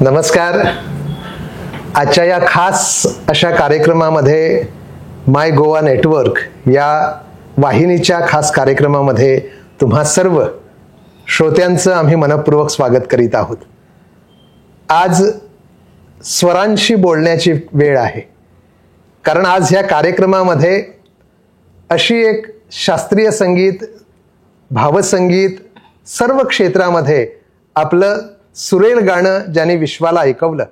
नमस्कार. आजच्या या खास अशा कार्यक्रमामध्ये माय गोवा नेटवर्क या वाहिनीच्या खास कार्यक्रमामध्ये तुम्हा सर्व श्रोत्यांचं आम्ही मनपूर्वक स्वागत करीत आहोत. आज स्वरांशी बोलण्याची वेळ आहे, कारण आज ह्या कार्यक्रमामध्ये अशी एक शास्त्रीय संगीत, भावसंगीत सर्व क्षेत्रामध्ये आपलं सुरेल गाणं ज्यांनी विश्वाला ऐकवलं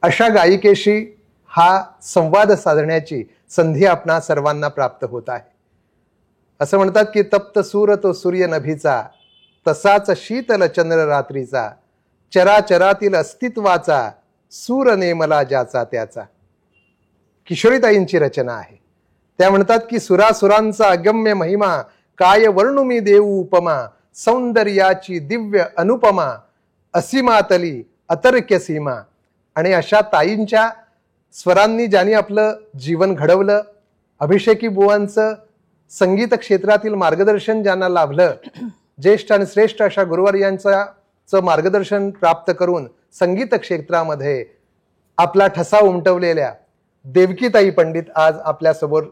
अशा गायिकेशी हा संवाद साधण्याची संधी आपणा सर्वांना प्राप्त होत आहे. असं म्हणतात की तप्त सूर तो सूर्य नभीचा, तसाच शीतल चंद्र रात्रीचा, चराचरातील अस्तित्वाचा सूर नेमला ज्याचा त्याचा. किशोरीताईंची रचना आहे. त्या म्हणतात की सुरासुरांचा अगम्य महिमा, काय वर्णू मी देऊ उपमा, सौंदर्याची दिव्य अनुपमा, असीमातली अतर्क्य सीमा. आणि अशा ताईंच्या स्वरांनी ज्यांनी आपलं जीवन घडवलं, अभिषेकी बुवांचं संगीत क्षेत्रातील मार्गदर्शन ज्यांना लाभलं, ज्येष्ठ आणि श्रेष्ठ अशा गुरुवर्यांचं मार्गदर्शन प्राप्त करून संगीत क्षेत्रामध्ये आपला ठसा उमटवलेल्या देवकीताई पंडित आज आपल्या समोर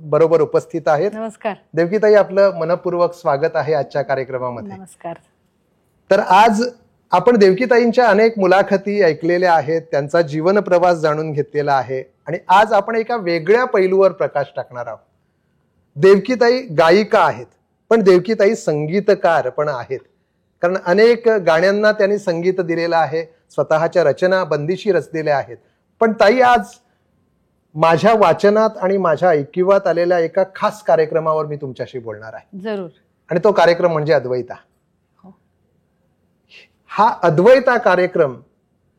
बरोबर उपस्थित आहेत. नमस्कार देवकीताई, आपलं मनपूर्वक स्वागत आहे आजच्या कार्यक्रमामध्ये. नमस्कार. तर आज आपण देवकीताईंच्या अनेक मुलाखती ऐकलेल्या आहेत, त्यांचा जीवन प्रवास जाणून घेतलेला आहे आणि आज आपण एका वेगळ्या पैलूवर प्रकाश टाकणार आहोत. देवकीताई गायिका आहेत, पण देवकीताई संगीतकार पण आहेत, कारण अनेक गाण्यांना त्यांनी संगीत दिलेलं आहे, स्वतःच्या रचना बंदिशी रचलेल्या आहेत. पण ताई, आज माझ्या वाचनात आणि माझ्या ऐकिवात आलेल्या एका खास कार्यक्रमावर मी तुमच्याशी बोलणार आहे. जरूर. आणि तो कार्यक्रम म्हणजे अद्वैता. हा अद्वैता कार्यक्रम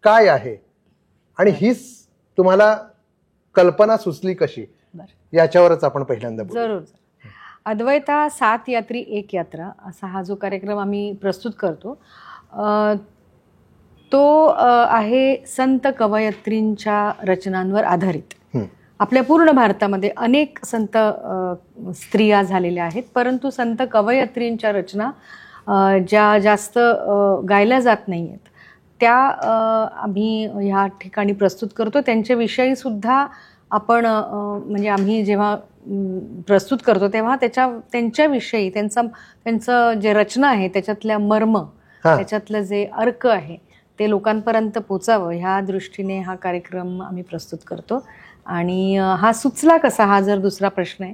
काय आहे आणि हीच तुम्हाला कल्पना सुचली कशी, याच्यावरच आपण पहिल्यांदा बोलू. जरूर. अद्वैता 7 यात्री 1 यात्रा असा हा जो कार्यक्रम आम्ही प्रस्तुत करतो, तो आहे संत कवयित्रींच्या रचनांवर आधारित. आपल्या पूर्ण भारतामध्ये अनेक संत स्त्रिया झालेल्या आहेत, परंतु संत कवयित्रींच्या रचना ज्या जास्त गायल्या जात नाही आहेत त्या आम्ही ह्या ठिकाणी प्रस्तुत करतो. त्यांच्याविषयी सुद्धा आपण म्हणजे आम्ही जेव्हा प्रस्तुत करतो तेव्हा त्यांच्याविषयी त्यांचं जे रचना आहे त्याच्यातल्या मर्म, त्याच्यातलं जे अर्क आहे ते लोकांपर्यंत पोचावं ह्या दृष्टीने हा कार्यक्रम आम्ही प्रस्तुत करतो. आणि हा सुचला कसा, हा जर दुसरा प्रश्न आहे.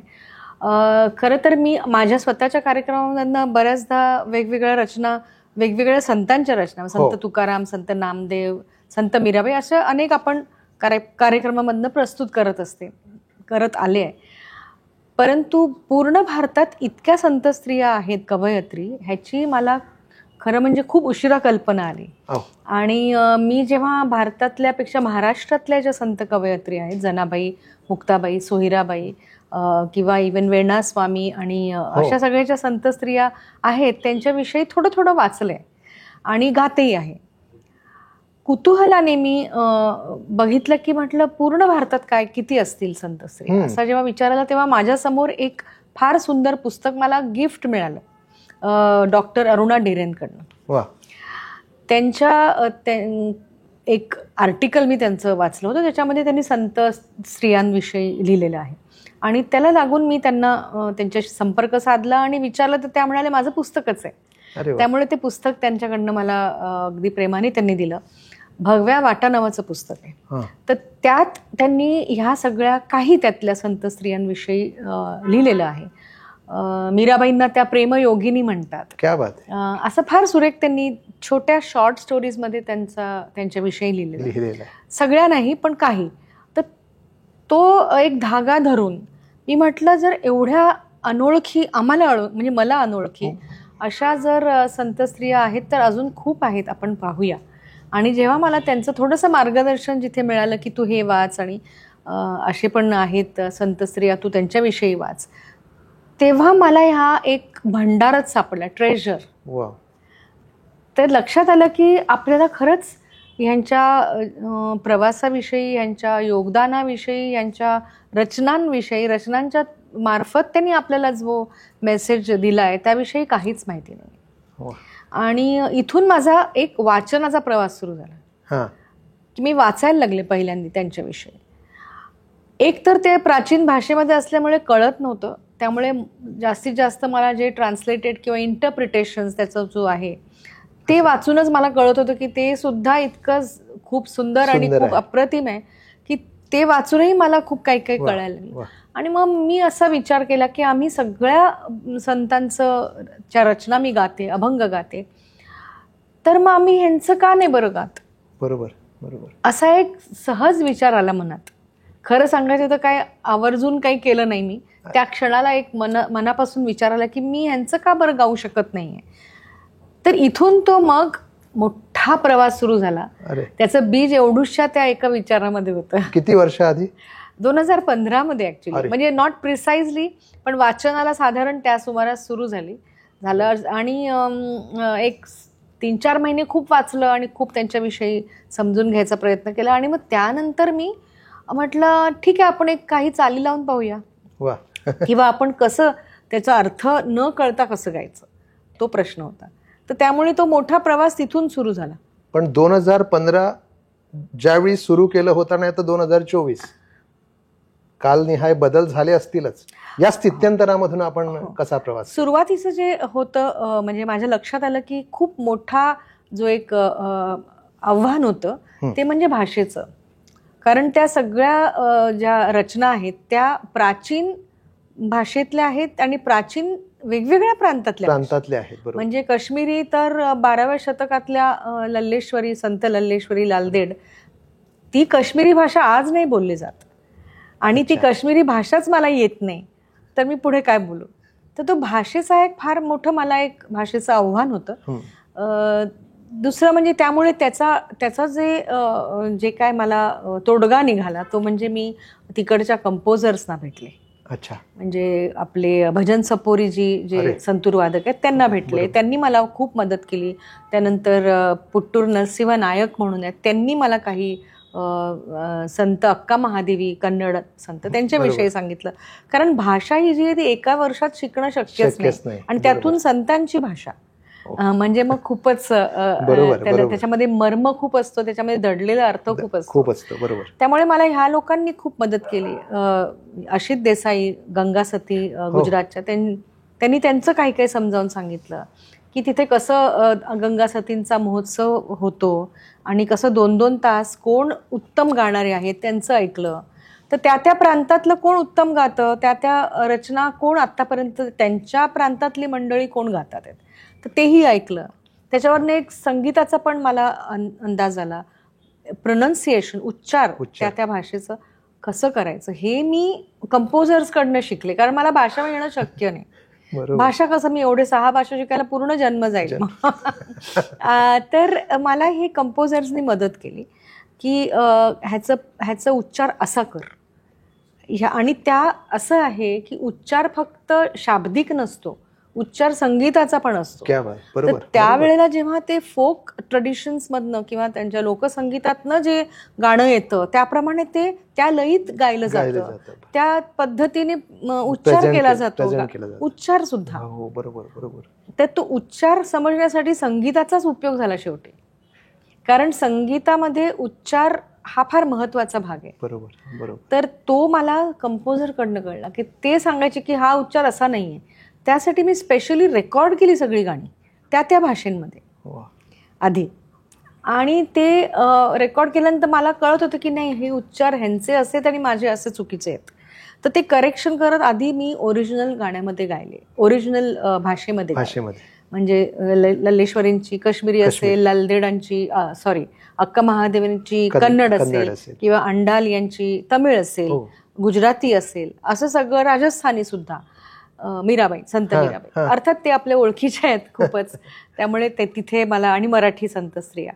खरं तर मी माझ्या स्वतःच्या कार्यक्रमामधनं बऱ्याचदा वेगवेगळ्या रचना, वेगवेगळ्या संतांच्या रचना, संत तुकाराम, संत नामदेव, संत मीराबाई, अशा अनेक आपण कार्यक्रमामधनं प्रस्तुत करत आले आहे. परंतु पूर्ण भारतात इतक्या संत स्त्रिया आहेत, कवयित्री, ह्याची मला खरं म्हणजे खूप उशिरा कल्पना आली. आणि मी जेव्हा भारतातल्यापेक्षा महाराष्ट्रातल्या ज्या संत कवयित्री आहेत, जनाबाई, मुक्ताबाई, सोहिराबाई किंवा इवन वेणा स्वामी आणि अशा सगळ्याच्या संत स्त्रिया आहेत, त्यांच्याविषयी थोडं थोडं वाचलंय आणि गातेही आहे. कुतूहलाने मी बघितलं की म्हटलं पूर्ण भारतात किती असतील संत स्त्रिया, असा जेव्हा विचार आला तेव्हा माझ्यासमोर एक फार सुंदर पुस्तक मला गिफ्ट मिळालं डॉक्टर अरुणा ढेरेंकडनं. त्यांच्या एक आर्टिकल मी त्यांचं वाचलं होतं, त्याच्यामध्ये त्यांनी संत स्त्रियांविषयी लिहिलेलं आहे आणि त्याला लागून मी त्यांना त्यांच्याशी संपर्क साधला आणि विचारलं तर त्या म्हणाले माझं पुस्तकच आहे. त्यामुळे ते पुस्तक त्यांच्याकडनं मला अगदी प्रेमाने त्यांनी दिलं. भगव्या वाटा नावाचं पुस्तक आहे. तर त्यात त्यांनी ह्या सगळ्या काही त्यातल्या संत स्त्रियांविषयी लिहिलेलं आहे. मीराबाईंना त्या प्रेमयोगिनी म्हणतात. क्या बात. असं फार सुरेख त्यांनी छोट्या शॉर्ट स्टोरीजमध्ये त्यांच्याविषयी लिहिलेलं, सगळ्या नाही पण काही. तर तो एक धागा धरून मी म्हटलं जर एवढ्या अनोळखी म्हणजे मला अनोळखी अशा जर संत स्त्रिया आहेत तर अजून खूप आहेत, आपण पाहूया. आणि जेव्हा मला त्यांचं थोडंसं मार्गदर्शन जिथे मिळालं की तू हे वाच आणि असे पण आहेत संत स्त्रिया, तू त्यांच्याविषयी वाच, तेव्हा मला हा एक भंडारच सापडला, ट्रेजर. तर लक्षात आलं की आपल्याला खरंच ह्यांच्या प्रवासाविषयी, यांच्या योगदानाविषयी, यांच्या रचनांच्या मार्फत त्यांनी आपल्याला जो मेसेज दिलाय त्याविषयी काहीच माहिती नाही. आणि इथून माझा एक वाचनाचा प्रवास सुरू झाला. की मी वाचायला लागले पहिल्यांदा त्यांच्याविषयी. एक तर ते प्राचीन भाषेमध्ये असल्यामुळे कळत नव्हतं, त्यामुळे जास्तीत जास्त मला जे ट्रान्सलेटेड किंवा इंटरप्रिटेशन्स त्याचा जो आहे ते वाचूनच मला कळत होतं की ते सुद्धा इतकं खूप सुंदर आणि खूप अप्रतिम आहे की ते वाचूनही मला खूप काही काही कळायला लागलं. आणि मग मी असा विचार केला की आम्ही सगळ्या संतांचं ज्या रचना मी गाते, अभंग गाते, तर मग आम्ही ह्यांचं का नाही बरं गात. बरोबर बरोबर असा एक सहज विचार आला मनात. खरं सांगायचं तर काय आवर्जून काही केलं नाही मी. त्या क्षणाला एक मनापासून विचार आला की मी ह्यांचं का बरं गाऊ शकत नाहीये. तर इथून तो मग मोठा प्रवास सुरू झाला. त्याचं बीज एवढूशा त्या एका विचारामध्ये होतं. किती वर्ष आधी? 2015 मध्ये ऍक्च्युली, म्हणजे नॉट प्रिसाइजली, पण वाचनाला साधारण त्या सुमारास सुरू झालं. आणि एक 3-4 महिने खूप वाचलं आणि खूप त्यांच्याविषयी समजून घ्यायचा प्रयत्न केला. आणि मग त्यानंतर मी म्हटलं ठीक आहे, आपण एक काही चाली लावून पाहूया किंवा आपण कसं त्याचा अर्थ न कळता कसं गायचं, तो प्रश्न होता. तर त्यामुळे तो मोठा प्रवास तिथून सुरू झाला. पण 2015 ज्यावेळी सुरू केलं होतं नाही तर 2024 कालनिहाय बदल झाले असतीलच. या स्थित्यंतरामधून आपण कसा प्रवास? सुरुवातीचं जे होतं म्हणजे माझ्या लक्षात आलं की खूप मोठा जो एक आव्हान होतं ते म्हणजे भाषेचं. कारण त्या सगळ्या ज्या रचना आहेत त्या प्राचीन भाषेतल्या आहेत आणि प्राचीन वेगवेगळ्या प्रांतातल्या आहेत. म्हणजे काश्मीरी तर 12व्या शतकातल्या लल्लेश्वरी, संत लल्लेश्वरी लालदेड, ती काश्मीरी भाषा आज नाही बोलली जात आणि ती काश्मीरी भाषाच मला येत नाही, तर मी पुढे काय बोलू. तर तो भाषेचा एक फार मोठं मला एक भाषेचं आव्हान होतं. दुसरं म्हणजे त्यामुळे त्याचा जे काय मला तोडगा निघाला तो म्हणजे मी तिकडच्या कंपोजर्सना भेटले. अच्छा. म्हणजे आपले भजन सपोरीजी जे संतूर वादक आहेत त्यांना भेटले. त्यांनी मला खूप मदत केली. त्यानंतर पुट्टूर नरसिंह नायक म्हणून आहेत, त्यांनी मला काही संत अक्का महादेवी कन्नड संत त्यांच्याविषयी सांगितलं. कारण भाषा ही जी आहे ती एका वर्षात शिकणं शक्यच नाही. आणि त्यातून संतांची भाषा म्हणजे मग खूपच त्याच्यामध्ये मर्म खूप असतो, त्याच्यामध्ये दडलेला अर्थ खूप असतो. बरोबर. त्यामुळे मला ह्या लोकांनी खूप मदत केली. अशित देसाई गंगासती गुजरातच्या, त्यांनी त्यांचं काही काही समजावून सांगितलं की तिथे कसं गंगासतींचा महोत्सव होतो आणि कसं 2-2 तास कोण उत्तम गाणारे आहेत त्यांचं ऐकलं. तर त्या प्रांतातलं कोण उत्तम गातं, त्या रचना कोण आतापर्यंत त्यांच्या प्रांतातली मंडळी कोण गातात आहेत, तर तेही ऐकलं. त्याच्यावरनं एक संगीताचा पण मला अंदाज आला. प्रोनन्सिएशन, उच्चार त्या भाषेचं कसं करायचं हे मी कंपोजर्सकडनं शिकले. कारण मला भाषा येणं शक्य नाही. भाषा कसं, मी एवढे 6 भाषा शिकायला पूर्ण जन्म जाईल. तर मला हे कंपोजर्सनी मदत केली की ह्याचं उच्चार असा कर. आणि त्या असं आहे की उच्चार फक्त शाब्दिक नसतो, उच्चार संगीताचा पण असतो. तर त्यावेळेला जेव्हा ते फोक ट्रेडिशन्स मधनं किंवा त्यांच्या लोकसंगीतातनं जे गाणं येतं त्याप्रमाणे ते त्या लयीत गायलं जातं, त्या पद्धतीने उच्चार केला जातो, उच्चार सुद्धा. बरोबर. तर तो उच्चार समजण्यासाठी संगीताचाच उपयोग झाला शेवटी. कारण संगीतामध्ये उच्चार हा फार महत्वाचा भाग आहे. बरोबर. तर तो मला कंपोजरकडनं कळला की ते सांगायचे की हा उच्चार असा नाहीये. त्यासाठी मी स्पेशली रेकॉर्ड केली सगळी गाणी त्या भाषेंमध्ये आधी. आणि ते रेकॉर्ड केल्यानंतर मला कळत होतं की नाही, हे उच्चार ह्यांचे असेत आणि माझे असे चुकीचे आहेत. तर ते करेक्शन करत आधी मी ओरिजिनल गाण्यामध्ये गायले, ओरिजिनल भाषेमध्ये. म्हणजे लल्लेश्वरींची काश्मीरी असेल, लालदेडांची अक्का महादेवींची कन्नड असेल किंवा अंडाल यांची तमिळ असेल, गुजराती असेल, असं सगळं, राजस्थानी सुद्धा, मीराबाई, संत मीराबाई, अर्थात ते आपल्या ओळखीचे आहेत खूपच, त्यामुळे ते तिथे मला, आणि मराठी संत स्त्रिया.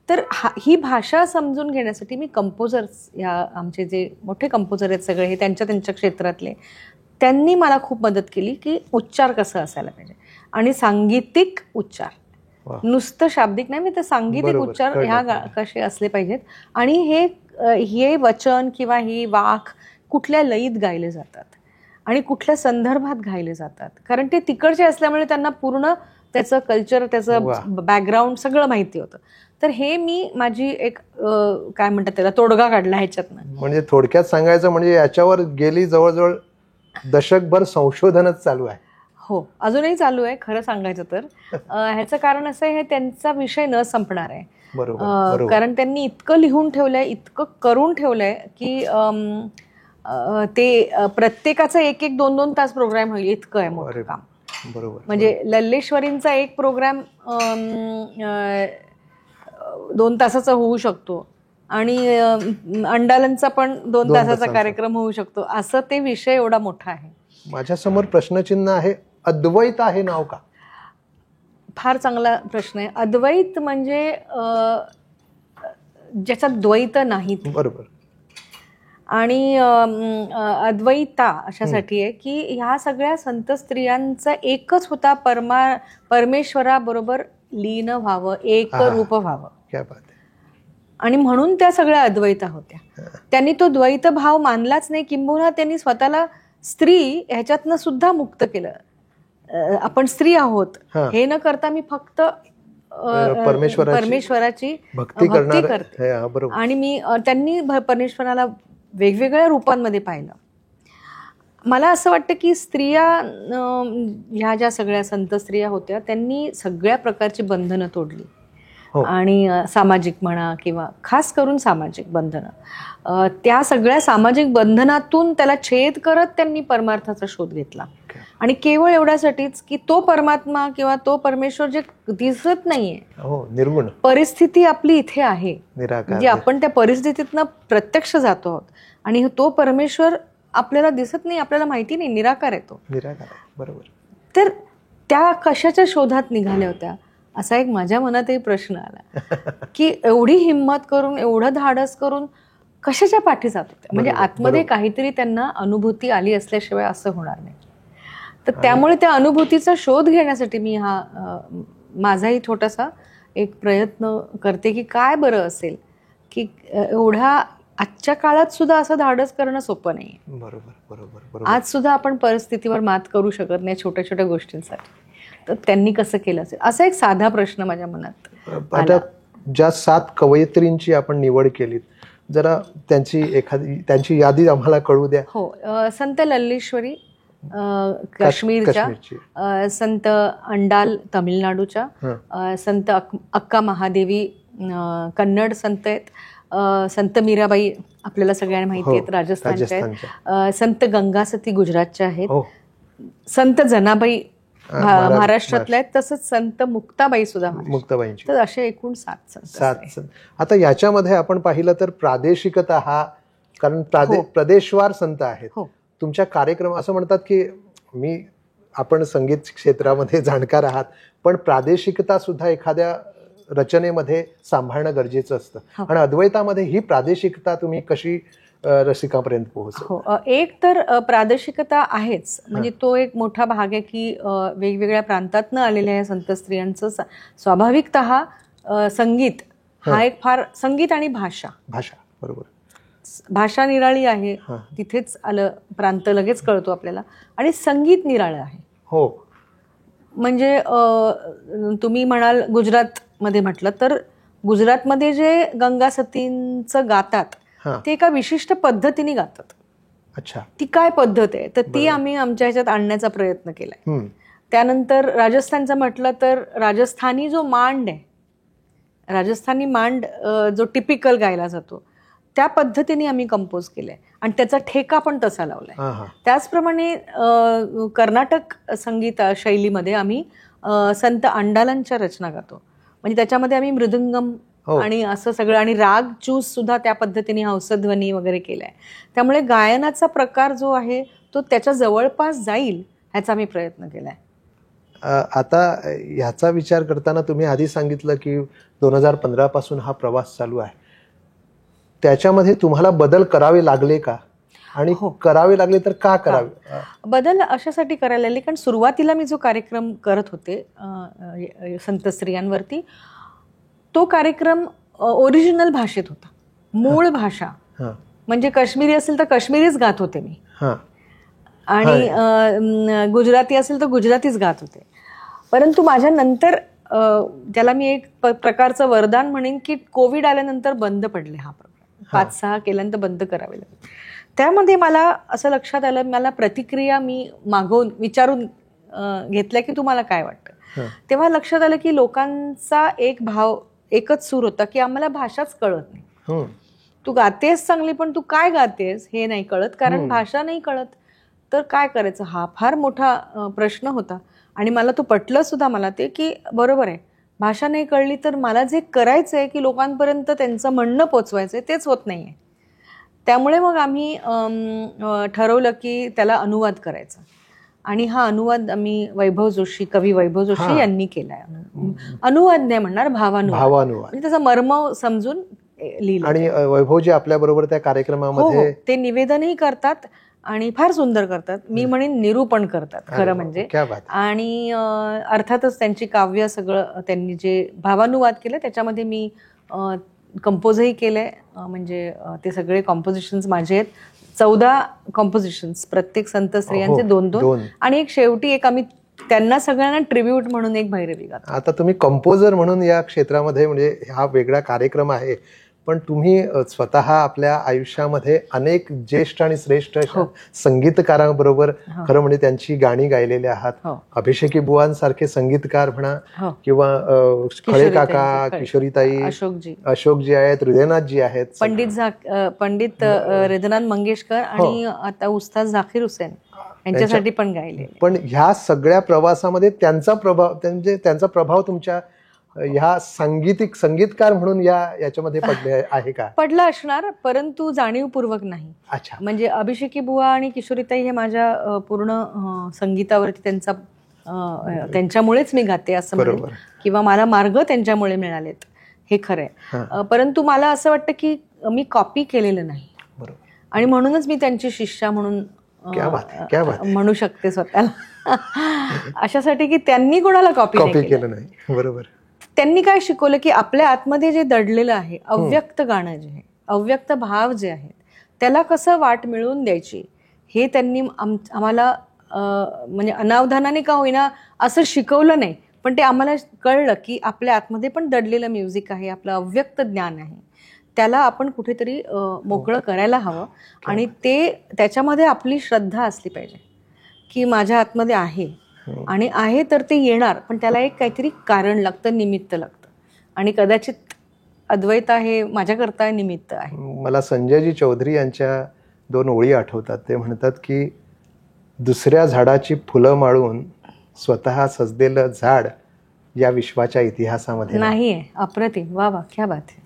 तर ही भाषा समजून घेण्यासाठी मी कंपोजर्स, या आमचे जे मोठे कंपोजर आहेत सगळे, हे त्यांच्या क्षेत्रातले, त्यांनी मला खूप मदत केली की उच्चार कसं असायला पाहिजे. आणि सांगीतिक उच्चार, नुसतं शाब्दिक नाही, मी तर सांगीतिक उच्चार ह्या कसे असले पाहिजेत. आणि हे वचन किंवा ही वाक कुठल्या लयीत गायले जातात आणि कुठल्या संदर्भात गायले जातात. कारण ते तिकडचे असल्यामुळे त्यांना पूर्ण त्याचं कल्चर, त्याचं बॅकग्राऊंड सगळं माहिती होतं. तर हे मी माझी एक काय म्हणतात त्याला तोडगा काढला ह्याच्यातनं. म्हणजे थोडक्यात सांगायचं म्हणजे याच्यावर गेली जवळजवळ दशकभर संशोधनच चालू आहे. हो, अजूनही चालू आहे खरं सांगायचं तर. ह्याचं कारण असं आहे, हे त्यांचा विषय न संपणार आहे. बरोबर. कारण त्यांनी इतकं लिहून ठेवलंय, इतकं करून ठेवलंय की ते प्रत्येकाचा 1-1, 2-2 तास प्रोग्राम होईल इतकं आहे मोठं काम. बरोबर. म्हणजे लल्लेश्वरींचा एक प्रोग्राम 2 तासाचा होऊ शकतो आणि अंडालनचा पण 2 तासाचा कार्यक्रम होऊ शकतो. असं ते विषय एवढा मोठा आहे. माझ्यासमोर प्रश्नचिन्ह आहे, अद्वैत आहे नाव का? फार चांगला प्रश्न आहे. अद्वैत म्हणजे ज्याच्यात द्वैत नाहीत. बरोबर. आणि अद्वैता अशासाठी आहे की ह्या सगळ्या संत स्त्रियांचा एकच होता, परमेश्वराबरोबर लीन व्हावं, एक रूप व्हावं. क्या बात आहे. आणि म्हणून त्या सगळ्या अद्वैता होत्या. त्यांनी तो द्वैत भाव मानलाच नाही, किंबहुना त्यांनी स्वतःला स्त्री ह्याच्यातनं सुद्धा मुक्त केलं. आपण स्त्री आहोत हे न करता मी फक्त परमेश्वराची भक्ती करते. आणि मी त्यांनी परमेश्वराला वेगवेगळ्या रूपांमध्ये पाहिलं. मला असं वाटतं की स्त्रिया, ह्या ज्या सगळ्या संत स्त्रिया होत्या, त्यांनी सगळ्या प्रकारची बंधनं तोडली. आणि सामाजिक म्हणा किंवा खास करून सामाजिक बंधनं, त्या सगळ्या सामाजिक बंधनातून त्याला छेद करत त्यांनी परमार्थाचा शोध घेतला. आणि केवळ एवढ्यासाठीच की तो परमात्मा किंवा तो परमेश्वर जे दिसत नाहीये, निर्गुण परिस्थिती आपली इथे आहे, म्हणजे आपण त्या परिस्थितीतनं प्रत्यक्ष जातो आहोत आणि तो परमेश्वर आपल्याला दिसत नाही, आपल्याला माहिती नाही, निराकार आहे तो. बरोबर. तर त्या कशाच्या शोधात निघाल्या होत्या असा एक माझ्या मनातही प्रश्न आला की एवढी हिंमत करून, एवढं धाडस करून कशाच्या पाठी जात होत्या. म्हणजे आतमध्ये काहीतरी त्यांना अनुभूती आली असल्याशिवाय असं होणार नाही. तर त्यामुळे त्या अनुभूतीचा शोध घेण्यासाठी मी माझाही छोटासा एक प्रयत्न करते की काय बरं असेल की एवढ्या आजच्या काळात सुद्धा असं धाडस करणं सोपं नाही. बरोबर. आज सुद्धा आपण परिस्थितीवर मात करू शकत नाही छोट्या छोट्या गोष्टींसाठी. तर त्यांनी कसं केलं असेल असा एक साधा प्रश्न माझ्या मनात. आता ज्या 7 कवयित्रींची आपण निवड केली, जरा त्यांची यादी आम्हाला कळू द्या. हो, संत लल्लेश्वरी काश्मीरच्या, संत अंडाल तमिळनाडूच्या, संत अक्का महादेवी कन्नड संत आहेत, संत मीराबाई आपल्याला सगळ्यांना माहिती आहेत राजस्थानच्या आहेत, संत गंगासती गुजरातच्या आहेत, संत जनाबाई महाराष्ट्रातल्या आहेत, तसंच संत मुक्ताबाई सुद्धा मुक्ताबाईंची. तर असे एकूण 7 संत. आता याच्यामध्ये आपण पाहिलं तर प्रादेशिकता हा, कारण प्रदेशवार संत आहेत. तुमच्या कार्यक्रम असं म्हणतात की आपण संगीत क्षेत्रामध्ये जाणकार आहात, पण प्रादेशिकता सुद्धा एखाद्या रचनेमध्ये सांभाळणं गरजेचं असतं. आणि अद्वैतामध्ये ही प्रादेशिकता तुम्ही कशी रसिकापर्यंत पोहोचतो? एक तर प्रादेशिकता आहेच, म्हणजे तो एक मोठा भाग आहे की वेगवेगळ्या प्रांतातनं आलेल्या या संत स्त्रियांचं स्वाभाविकतः संगीत हा एक फार, संगीत आणि भाषा बरोबर, भाषा निराळी आहे, तिथेच आलं, प्रांत लगेच कळतो आपल्याला, आणि संगीत निराळं आहे. हो, म्हणजे तुम्ही म्हणाल गुजरात मध्ये म्हटलं तर गुजरातमध्ये जे गंगासतींचं गातात ते एका विशिष्ट पद्धतीने गातात. अच्छा, ती काय पद्धत आहे तर ती आम्ही आमच्या ह्याच्यात आणण्याचा प्रयत्न केलाय. त्यानंतर राजस्थानचं म्हटलं तर राजस्थानी जो मांड आहे, राजस्थानी मांड जो टिपिकल गायला जातो त्या पद्धतीने आम्ही कंपोज केलंय आणि त्याचा ठेका पण तसा लावलाय. त्याचप्रमाणे कर्नाटक संगीत शैलीमध्ये आम्ही संत अंडालांच्या रचना गातो, म्हणजे त्याच्यामध्ये आम्ही मृदंगम आणि असं सगळं, आणि राग चूस सुद्धा त्या पद्धतीने हंसध्वनी वगैरे केलाय. त्यामुळे गायनाचा प्रकार जो आहे तो त्याच्या जवळपास जाईल ह्याचा मी प्रयत्न केलाय. आता ह्याचा विचार करताना तुम्ही आधी सांगितलं की 2015 पासून हा प्रवास चालू आहे, त्याच्यामध्ये तुम्हाला बदल करावे लागले का, आणि करावे लागले तर का करावे? बदल अशासाठी करायला लागले कारण सुरुवातीला मी जो कार्यक्रम करत होते संत स्त्रियांवरती, तो कार्यक्रम ओरिजिनल भाषेत होता, मूळ भाषा. म्हणजे काश्मीरी असेल तर काश्मीरीच गात होते मी, आणि गुजराती असेल तर गुजरातीच गात होते. परंतु माझ्या नंतर त्याला मी एक प्रकारचं वरदान म्हणेन की कोविड आल्यानंतर बंद पडले हा प्रोग्राम, 5-6 केल्यानंतर बंद करावे लागले. त्यामध्ये मला असं लक्षात आलं, मला प्रतिक्रिया मी विचारून घेतल्या की तुम्हाला काय वाटतं. तेव्हा लक्षात आलं की लोकांचा एक भाव, एकच सूर होता की आम्हाला भाषाच कळत नाही. तू गातेस चांगली पण तू काय गातेस हे नाही कळत, कारण भाषा नाही कळत तर काय करायचं, हा फार मोठा प्रश्न होता. आणि मला तो पटलं सुद्धा, मला ते की बरोबर आहे, भाषा नाही कळली तर मला जे करायचं आहे की लोकांपर्यंत त्यांचं म्हणणं पोचवायचं आहे तेच होत नाही आहे. त्यामुळे मग आम्ही ठरवलं की त्याला अनुवाद करायचा. आणि हा अनुवाद आम्ही कवी वैभव जोशी यांनी केलाय. अनुवाद नाही म्हणणार, भावानुवाद, म्हणजे त्याचा मर्म समजून लिहिलं. आणि वैभवजी आपल्या बरोबर त्या कार्यक्रमामध्ये ते निवेदनही करतात आणि फार सुंदर करतात, मी म्हणेन निरूपण करतात खरं म्हणजे. आणि अर्थातच त्यांची काव्य सगळं त्यांनी जे भावानुवाद केलं त्याच्यामध्ये मी कंपोजही केलंय, म्हणजे ते सगळे कॉम्पोजिशन्स माझे आहेत. 14 कॉम्पोजिशन्स, प्रत्येक संत स्त्रियांचे 2-2, आणि एक शेवटी एक आम्ही त्यांना सगळ्यांना ट्रिब्यूट म्हणून एक भैरवी गातो. आता तुम्ही कंपोजर म्हणून या क्षेत्रामध्ये, म्हणजे हा वेगळा कार्यक्रम आहे, पण तुम्ही स्वतः आपल्या आयुष्यामध्ये अनेक ज्येष्ठ आणि श्रेष्ठ संगीतकारांबरोबर खरं म्हणजे त्यांची गाणी गायलेली आहात. अभिषेकी बुवांसारखे संगीतकार म्हणा, किंवा खळे काका, किशोरीताई, अशोकजी आहेत, हृदयनाथजी आहेत, पंडित हृदयनाथ मंगेशकर, आणि आता उस्ताद झाकीर हुसेन यांच्यासाठी पण गायले. पण ह्या सगळ्या प्रवासामध्ये त्यांचा प्रभाव तुमच्या ह्या संगीतकार म्हणून याच्यामध्ये पडले आहे का? पडला असणार, परंतु जाणीवपूर्वक नाही. अच्छा. म्हणजे अभिषेकी बुवा आणि किशोरीताई हे माझ्या पूर्ण संगीतावरती त्यांच्यामुळेच मी गाते असं म्हणेन, किंवा मला मार्ग त्यांच्यामुळे मिळालेत हे खरंय. परंतु मला असं वाटतं की मी कॉपी केलेलं नाही, आणि म्हणूनच मी त्यांची शिष्या म्हणून म्हणू शकते स्वतःला. अशासाठी की त्यांनी कोणाला कॉपी केलं नाही. बरोबर. त्यांनी काय शिकवलं की आपल्या आतमध्ये जे दडलेलं आहे, अव्यक्त गाणं जे आहे, अव्यक्त भाव जे आहेत, त्याला कसं वाट मिळवून द्यायची हे त्यांनी आम्हाला म्हणजे अनावधानाने का होईना असं शिकवलं नाही, पण ते आम्हाला कळलं की आपल्या आतमध्ये पण दडलेलं म्युझिक आहे, आपलं अव्यक्त ज्ञान आहे, त्याला आपण कुठेतरी मोकळं करायला हवं. आणि त्याच्यामध्ये आपली श्रद्धा असली पाहिजे की माझ्या आतमध्ये आहे, आणि आहे तर ते येणार, पण त्याला एक काहीतरी कारण लागतं, निमित्त लागतं, आणि कदाचित अद्वैत हे माझ्याकरता निमित्त आहे. मला संजयजी चौधरी यांच्या 2 ओळी आठवतात. ते म्हणतात की दुसऱ्या झाडाची फुलं माळून स्वतः सजलेलं झाड या विश्वाच्या इतिहासामध्ये नाहीये. अप्रतिम, वा वा, क्या बात आहे.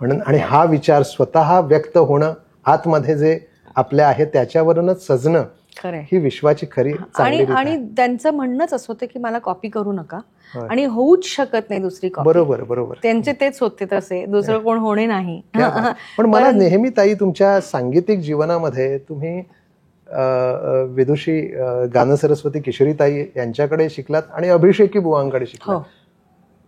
म्हणून, आणि हा विचार स्वतः व्यक्त होणं, आतमध्ये जे आपल्या आहे त्याच्यावरूनच सजणं, ही विश्वाची खरी आणि त्यांचं म्हणणंच असं होतं की मला कॉपी करू नका, आणि होऊच शकत नाही दुसरी कॉपी. बरोबर. त्यांचे तेच होते तसे, दुसरं कोण होणे नाही. पण मला नेहमी ताई तुमच्या सांगीतिक जीवनामध्ये तुम्ही विदुषी गान सरस्वती किशोरीताई यांच्याकडे शिकलात आणि अभिषेकी बुवांकडे शिकलात.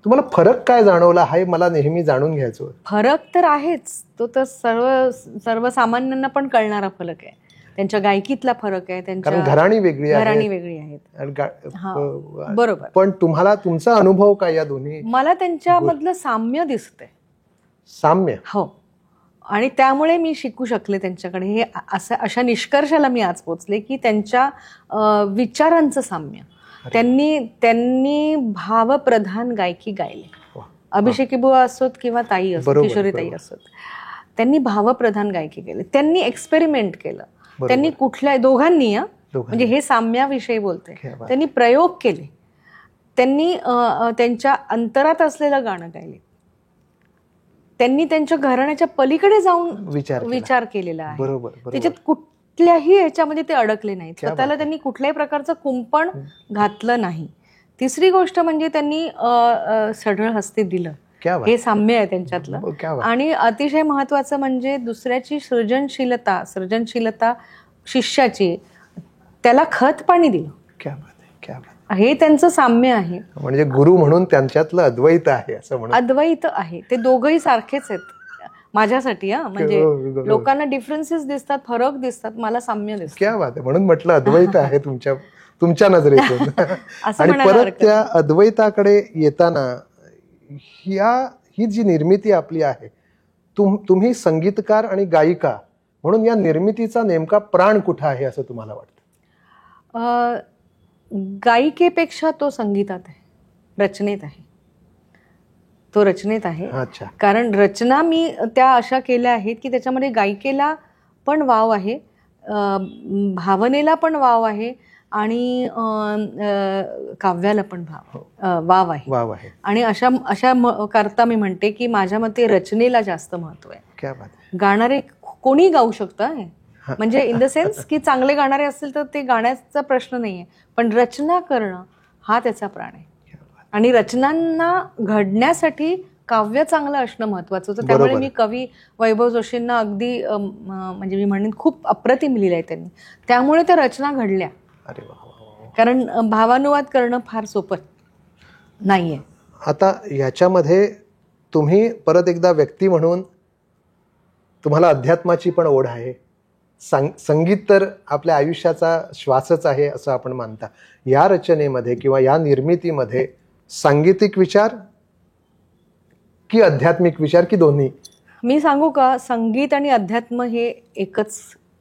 तुम्हाला फरक काय जाणवला हे मला नेहमी जाणून घ्यायचं. फरक तर आहेच, तो तर सर्वसामान्यांना पण कळणारा फरक आहे. त्यांच्या गायकीतला फरक आहे, त्यांच्या घराणी वेगळी आहेत. बरोबर. पण तुम्हाला तुमचा अनुभव काय या दोन्ही? मला त्यांच्यामधलं साम्य दिसतंय. साम्य? हो. आणि त्यामुळे मी शिकू शकले त्यांच्याकडे. हे अशा निष्कर्षाला मी आज पोचले की त्यांच्या विचारांचं साम्य. त्यांनी भावप्रधान गायकी गायली. अभिषेकी बुवा असोत किंवा ताई असोत, किशोरीताई असोत, त्यांनी भावप्रधान गायकी केली. त्यांनी एक्सपेरिमेंट केलं. त्यांनी दोघांनी म्हणजे हे साम्याविषयी बोलते, त्यांनी प्रयोग केले. त्यांनी त्यांच्या अंतरात असलेलं गाणं गायले. त्यांनी त्यांच्या घराण्याच्या पलीकडे जाऊन विचार केलेला आहे. त्याच्यात कुठल्याही ह्याच्यामध्ये ते अडकले नाहीत. स्वतःला त्यांनी कुठल्याही प्रकारचं कुंपण घातलं नाही. तिसरी गोष्ट म्हणजे त्यांनी सढळ हस्ते दिलं. हे साम्य आहे त्यांच्यातलं. आणि अतिशय महत्वाचं म्हणजे दुसऱ्याची सृजनशीलता शिष्याची, त्याला खत पाणी दिलं. हे त्यांचं साम्य आहे. म्हणजे गुरु म्हणून त्यांच्यातलं अद्वैत आहे असं म्हणून. अद्वैत आहे. ते दोघंही सारखेच आहेत माझ्यासाठी. म्हणजे लोकांना डिफरन्सेस दिसतात, फरक दिसतात, मला साम्य दिसतं. क्या बात आहे. म्हणून म्हटलं अद्वैत आहे तुमच्या नजरेतून. असं आणि म्हणायला परत हरकत त्या अद्वैताकडे येताना ही जी निर्मिती आपली आहे, तुम्ही संगीतकार आणि गायिका म्हणून या निर्मितीचा नेमका प्राण कुठं आहे असं तुम्हाला वाटतं? गायिकेपेक्षा तो संगीतात आहे, रचनेत आहे. तो रचनेत आहे. अच्छा. कारण रचना मी त्या अशा केल्या आहेत की त्याच्यामध्ये गायिकेला पण वाव आहे, भावनेला पण वाव आहे आणि काव्याला पण वाव आहे. आणि अशा करता मी म्हणते की माझ्या मते रचनेला जास्त महत्व आहे. क्या बात आहे. गाणारे कोणी गाऊ शकतं, म्हणजे इन द सेन्स की चांगले गाणारे असतील तर ते गाण्याचा प्रश्न नाहीये, पण रचना करणं हा त्याचा प्राण आहे. आणि रचनांना घडण्यासाठी काव्य चांगलं असणं महत्वाचं होतं. त्यामुळे मी कवी वैभव जोशींना अगदी म्हणजे मी म्हणेन खूप अप्रतिम लिहिलंय त्यांनी, त्यामुळे त्या रचना घडल्या. कारण भावानुवाद करणं फार सोपं नाहीये. आता ह्याच्यामध्ये तुम्ही परत एकदा व्यक्ती म्हणून तुम्हाला अध्यात्माची पण ओढ आहे. संगीत तर आपल्या आयुष्याचा श्वासच आहे असं आपण मानता. या रचनेमध्ये किंवा या निर्मितीमध्ये सांगीतिक विचार की आध्यात्मिक विचार की दोन्ही? मी सांगू का, संगीत आणि अध्यात्म हे एकच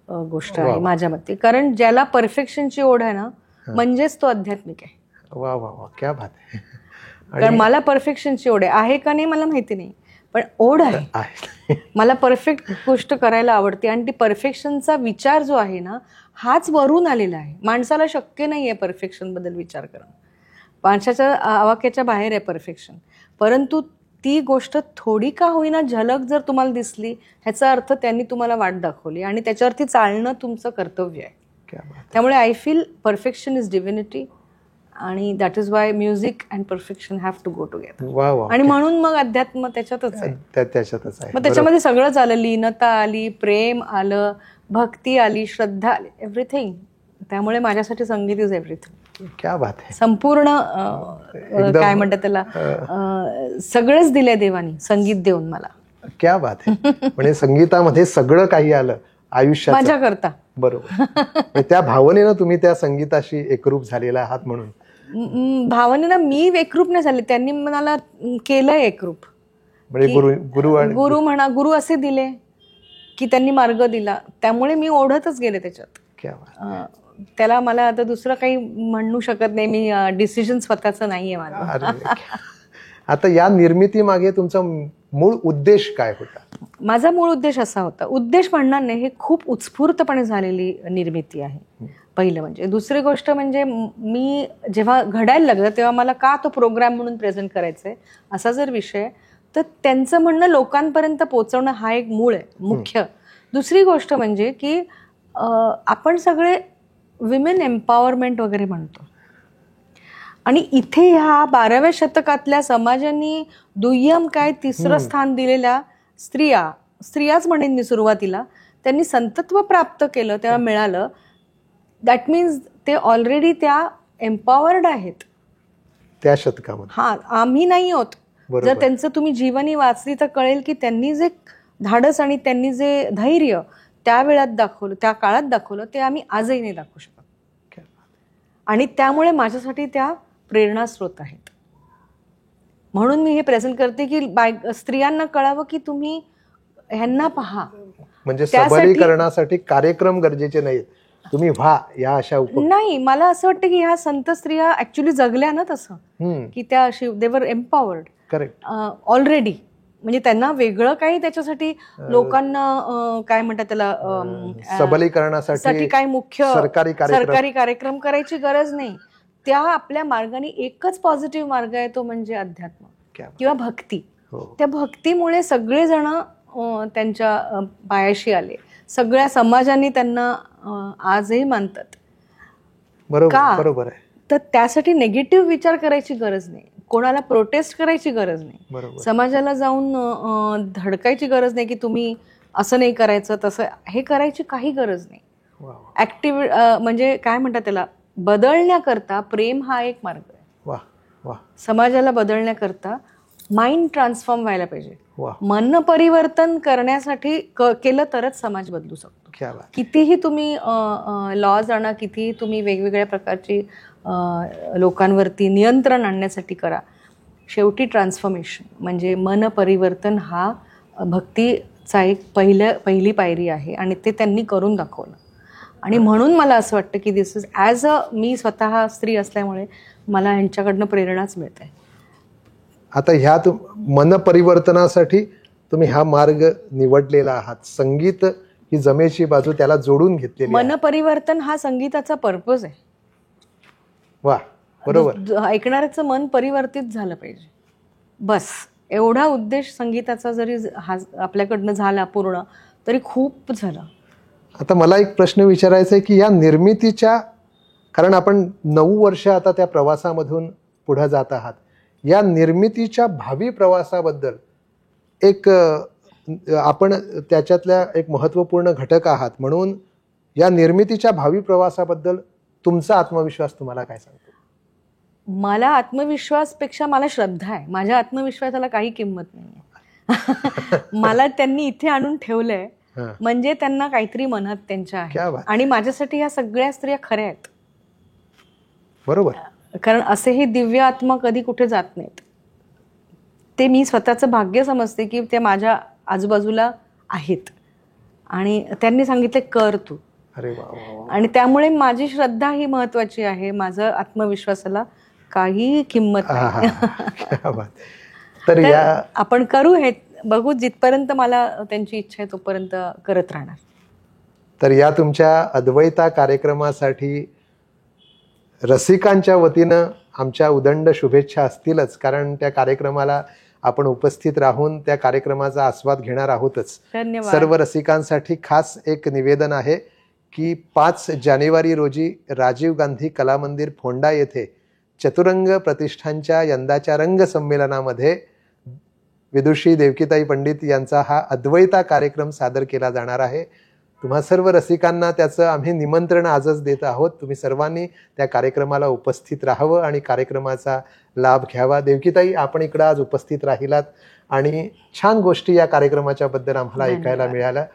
गोष्ट आहे माझ्या मते. कारण ज्याला परफेक्शनची ओढ आहे ना, म्हणजेच तो आध्यात्मिक आहे. वा वा वा, क्या बात आहे. कारण मला परफेक्शनची ओढ आहे का नाही मला माहिती नाही, पण ओढ आहे. मला परफेक्ट गोष्ट करायला आवडते आणि ती परफेक्शनचा विचार जो आहे ना, हाच वरून आलेला आहे. माणसाला शक्य नाहीये परफेक्शन बद्दल विचार करणं. माणसाच्या आवाक्याच्या बाहेर आहे परफेक्शन. परंतु ती गोष्ट थोडी का होईना झलक जर तुम्हाला दिसली, ह्याचा अर्थ त्यांनी तुम्हाला वाट दाखवली आणि त्याच्यावरती चालणं तुमचं कर्तव्य आहे. त्यामुळे I feel perfection is divinity आणि that is why music and perfection have to go together. आणि म्हणून मग अध्यात्म त्याच्यातच आहे. मग त्याच्यामध्ये सगळंच आलं, लीनता आली, प्रेम आलं, भक्ती आली, श्रद्धा आली, एव्हरीथिंग. त्यामुळे माझ्यासाठी संगीत इज एव्हरीथिंग. क्या बात आहे. संपूर्ण काय म्हणतात त्याला, सगळंच दिलंय देवानी संगीत देऊन मला. क्या बात आहे. म्हणजे संगीतामध्ये सगळं काही आलं आयुष्यात माझ्या करता. बरोबर. त्या भावनेनं तुम्ही त्या संगीताशी एकरूप झालेला आहात. म्हणून भावनेनं मी एकरूप नाही झाले, त्यांनी मला केलंय एकरूप. म्हणजे गुरु म्हणा, गुरु असे दिले की त्यांनी मार्ग दिला, त्यामुळे मी ओढतच गेले त्याच्यात. क्या बात. त्याला मला आता दुसरं काही म्हणू शकत नाही. मी डिसिजन स्वतःचं नाहीये माझं. आता या निर्मिती मागे तुमचा मूळ उद्देश काय होता? माझा मूळ उद्देश असा होता, उद्देश म्हणणार नाही, हे खूप उत्स्फूर्तपणे झालेली निर्मिती आहे पहिलं म्हणजे. दुसरी गोष्ट म्हणजे मी जेव्हा घडायला लागलं तेव्हा मला का तो प्रोग्राम म्हणून प्रेझेंट करायचा आहे असा जर विषय, तर त्यांचं म्हणणं लोकांपर्यंत पोहोचवणं हा एक मूळ आहे, मुख्य. दुसरी गोष्ट म्हणजे की आपण सगळे विमेन एम्पॉवरमेंट वगैरे म्हणतो, आणि इथे ह्या 12व्या शतकातल्या समाजाने दुय्यम काय तिसरं स्थान दिलेल्या स्त्रियाच म्हणेन मी सुरुवातीला, त्यांनी संतत्व प्राप्त केलं तेव्हा मिळालं. दॅट मीन्स ते ऑलरेडी त्या एम्पॉवर्ड आहेत त्या शतकामध्ये. हा, आम्ही नाही आहोत. जर त्यांचं तुम्ही जीवनी वाचली तर कळेल की त्यांनी जे धाडस आणि त्यांनी जे धैर्य त्या वेळात दाखवलं, त्या काळात दाखवलं, ते आम्ही आजही नाही दाखवू शकत. आणि त्यामुळे माझ्यासाठी त्या प्रेरणास्रोत आहेत. म्हणून मी हे प्रेझेंट करते की स्त्रियांना कळावं की तुम्ही ह्यांना पहा. म्हणजे सबलीकरणासाठी कार्यक्रम गरजेचे नाहीत, तुम्ही व्हा या अशा नाही. मला असं वाटतं की ह्या संत स्त्रिया ऍक्च्युली जगल्या ना तसं, की त्या दे वर एम्पॉवर्ड. करेक्ट. ऑलरेडी. म्हणजे त्यांना वेगळं काही त्याच्यासाठी लोकांना काय म्हणतात त्याला, सबलीकरणासाठी काय मुख्य सरकारी कार्यक्रम करायची गरज नाही. त्या आपल्या मार्गाने एकच पॉझिटिव्ह मार्ग आहे, तो म्हणजे अध्यात्म किंवा भक्ती. त्या भक्तीमुळे सगळेजण त्यांच्या पायाशी आले. सगळ्या समाजाने त्यांना आजही मानतात. बरोबर आहे. तर त्यासाठी नेगेटिव्ह विचार करायची गरज नाही, कोणाला प्रोटेस्ट करायची गरज नाही, समाजाला जाऊन धडकायची गरज नाही की तुम्ही असं नाही करायचं, तसं हे करायची काही गरज नाही. ऍक्टिव्ह म्हणजे काय म्हणतात त्याला, बदलण्याकरता प्रेम हा एक मार्ग आहे. समाजाला बदलण्याकरता माइंड ट्रान्सफॉर्म व्हायला पाहिजे. वा, मन परिवर्तन करण्यासाठी केलं तरच समाज बदलू शकतो. क्या बात. कितीही तुम्ही लॉज आणा, कितीही तुम्ही वेगवेगळ्या प्रकारची लोकांवरती नियंत्रण आणण्यासाठी करा, शेवटी ट्रान्सफॉर्मेशन म्हणजे मन परिवर्तन हा भक्तीचा एक पहिली पायरी आहे आणि ते त्यांनी करून दाखवलं. आणि म्हणून मला असं वाटतं की दिस इज ॲज मी स्वतः स्त्री असल्यामुळे मला ह्यांच्याकडनं प्रेरणाच मिळते. आता ह्या मन परिवर्तनासाठी तुम्ही हा मार्ग निवडलेला आहात. संगीत ही जमेची बाजू त्याला जोडून घेतलेली आहे. मन परिवर्तन हा संगीताचा पर्पज आहे. वा, बरोबर. ऐकणाऱ्याचं मन परिवर्तित झालं पाहिजे, बस एवढा उद्देश संगीताचा जरी हा आपल्याकडनं झाला पूर्ण तरी खूप झालं. आता मला एक प्रश्न विचारायचा आहे की या निर्मितीच्या, कारण आपण 9 वर्ष आता त्या प्रवासामधून पुढे जात आहात, या निर्मितीच्या भावी प्रवासाबद्दल एक आपण त्याच्यातल्या एक महत्त्वपूर्ण घटक आहात, म्हणून या निर्मितीच्या भावी प्रवासाबद्दल तुमचा आत्मविश्वास तुम्हाला काय सांगतो? मला आत्मविश्वासपेक्षा मला श्रद्धा आहे. माझ्या आत्मविश्वासाला काही किंमत नाही. मला त्यांनी इथे आणून ठेवलंय म्हणजे त्यांना काहीतरी मनात त्यांच्या आहे. आणि माझ्यासाठी ह्या सगळ्या स्त्रिया खऱ्या आहेत. बरोबर. कारण असेही दिव्य आत्मा कधी कुठे जात नाहीत. ते मी स्वतःचं भाग्य समजते की ते माझ्या आजूबाजूला आहेत आणि त्यांनी सांगितले कर तू. अरे वा. आणि त्यामुळे माझी श्रद्धा ही महत्वाची आहे. माझं आत्मविश्वासाला काही किंमत नाही. तर आपण करू हे बघू, जिथपर्यंत मला त्यांची इच्छा आहे तोपर्यंत करत राहणार. तर या तुमच्या अद्वैता कार्यक्रमासाठी रसिकांच्या वतीनं आमच्या उदंड शुभेच्छा असतीलच, कारण त्या कार्यक्रमाला आपण उपस्थित राहून त्या कार्यक्रमाचा आस्वाद घेणार आहोतच. धन्यवाद. सर्व रसिकांसाठी खास एक निवेदन आहे की 5 जानेवारी रोजी राजीव गांधी कला मंदिर फोंडा येथे चतुरंग प्रतिष्ठानच्या यंदाच्या रंग संमेलनामध्ये विदुषी देवकीताई पंडित यांचा हा अद्वैता कार्यक्रम सादर केला जाणार आहे. तुम्हा सर्व रसिकांना त्याचं आम्ही निमंत्रण आजच देत आहोत. तुम्ही सर्वांनी त्या कार्यक्रमाला उपस्थित राहावं आणि कार्यक्रमाचा लाभ घ्यावा. देवकीताई, आपण इकडं आज उपस्थित राहिलात आणि छान गोष्टी या कार्यक्रमाच्या बद्दल आम्हाला ऐकायला मिळाल्या.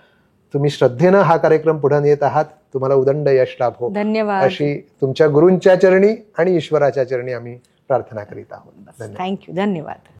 तुम्ही श्रद्धेनं हा कार्यक्रम पुढे नेत आहात. तुम्हाला उदंड यश लाभो. धन्यवाद. अशी तुमच्या गुरूंच्या चरणी आणि ईश्वराच्या चरणी आम्ही प्रार्थना करीत आहोत. थँक्यू. धन्यवाद.